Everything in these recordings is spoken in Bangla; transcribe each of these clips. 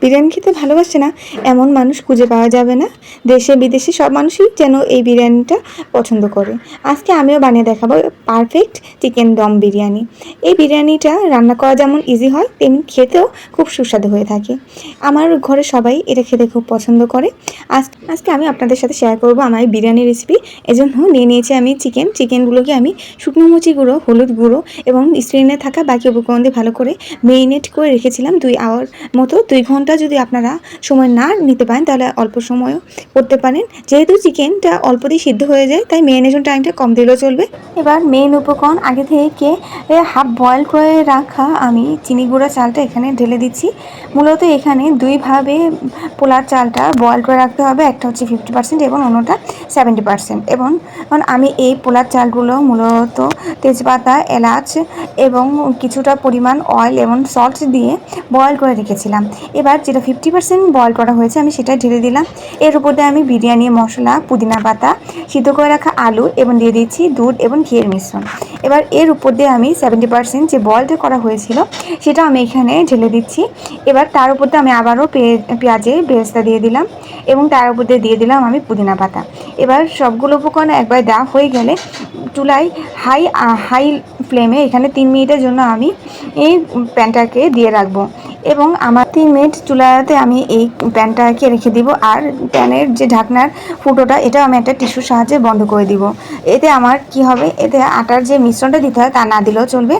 বিরিয়ানি খেতে ভালোবাসে না এমন মানুষ খুঁজে পাওয়া যাবে না। দেশে বিদেশে সব মানুষই যেন এই বিরিয়ানিটা পছন্দ করে। আজকে আমিও বানিয়ে দেখাবো পারফেক্ট চিকেন দম বিরিয়ানি। এই বিরিয়ানিটা রান্না করা যেমন ইজি হয় তেমনি খেতেও খুব সুস্বাদু হয়ে থাকে। আমার ঘরে সবাই এটা খেতে খুব পছন্দ করে। আজকে আমি আপনাদের সাথে শেয়ার করব আমার এই বিরিয়ানি রেসিপি। এজন্য নিয়ে নিয়েছি আমি চিকেনগুলোকে আমি শুকনো মরিচ গুঁড়ো, হলুদ গুঁড়ো এবং স্ক্রিনে থাকা বাকি উপকরণ দিয়ে ভালো করে মেরিনেট করে রেখেছিলাম 2 আওয়ার মতো। 2 ঘন্টা যদি আপনারা সময় না নিতে পারেন তাহলে অল্প সময়ও করতে পারেন। যেহেতু চিকেনটা অল্প দিয়ে সিদ্ধ হয়ে যায় তাই মেরিনেশন টাইমটা কম দিলেও চলবে। এবার মেইন উপকরণ আগে থেকে হাফ বয়েল করে রাখা আমি চিনি গুঁড়া চালটা এখানে ঢেলে দিচ্ছি। মূলত এখানে দুইভাবে পোলার চালটা বয়েল করে রাখতে হবে, একটা হচ্ছে 50% এবং অন্যটা 70%। এবং আমি এই পোলার চালগুলো মূলত তেজপাতা, এলাচ এবং কিছুটা পরিমাণ অয়েল এবং সল্ট দিয়ে বয়েল করে রেখেছিলাম। এবার যেটা 50% বয়েল করা হয়েছে আমি সেটা ঢেলে দিলাম। এর উপর দিয়ে আমি বিরিয়ানি মশলা, পুদিনা পাতা, সিদ্ধ করে রাখা আলু এবং দিয়ে দিচ্ছি দুধ এবং ঘিয়ের মিশ্রণ। এবার এর উপর দিয়ে আমি 70% যে বয়েলটা করা হয়েছিল সেটা আমি এখানে ঢেলে দিচ্ছি। এবার তার উপর দিয়ে আমি আবারও পেঁয়াজের বেরেস্তা দিয়ে দিলাম এবং তার উপর দিয়ে দিলাম আমি পুদিনা পাতা। এবার সবগুলো উপকরণ একবার দেওয়া হয়ে গেলে চুলায় হাই ফ্লেমে এখানে 3 মিনিটের জন্য আমি এই প্যানটাকে দিয়ে রাখবো এবং আমার 3 মিনিট চুলাতে আমি এই প্যানটাকে রেখে দিব। আর প্যানের যে ঢাকনার ফুটোটা এটা আমি একটা টিস্যুর সাহায্যে বন্ধ করে দিব। এতে আমার কি হবে, এতে আটার যে মিশ্রণটা দিতে হয় তা না দিলেও চলবে।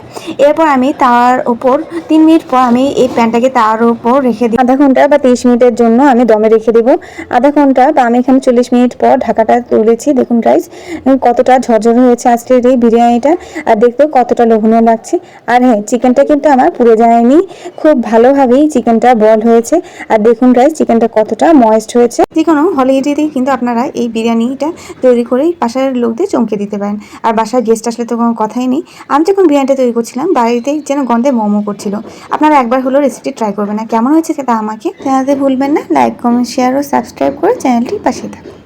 এরপর আমি তার উপর 3 মিনিট পর আমি এই প্যানটাকে তার উপর রেখে দিই। আধা ঘন্টা বা 30 মিনিটের জন্য আমি দমে রেখে দেব। আধা ঘন্টা বা আমি এখানে 40 মিনিট পর ঢাকাটা তুলেছি। দেখুন গাইস কতটা ঝরঝরে হয়েছে আজকের এই বিরিয়ানিটা, আর দেখতেও কতটা লোভনীয় লাগছে। আর হ্যাঁ, চিকেনটা কিন্তু আমার পুড়ে যায়নি, খুব ভালোভাবেই চিকেনটা বয়েল হয়েছে। আর দেখুন গাইস চিকেনটা কতটা ময়েস্ট হয়েছে। যে কোনো হলিডেতেই কিন্তু আপনারা এই বিরিয়ানিটা তৈরি করেই বাসার লোকদের চমকে দিতে পারেন। আর বাসায় গেস্ট আসলে তো কোনো কথাই নেই। আমি যখন বিরিয়ানিটা তৈরি করছিলাম বাড়িতেই যেন গন্ধে মোমো করছিল। আপনারা একবার হলো রেসিপি ট্রাই করবেন, না কেমন হয়েছে সেটা আমাকে জানাতে ভুলবেন না। লাইক, কমেন্ট, শেয়ার ও সাবস্ক্রাইব করে চ্যানেলটির পাশে থাকুন।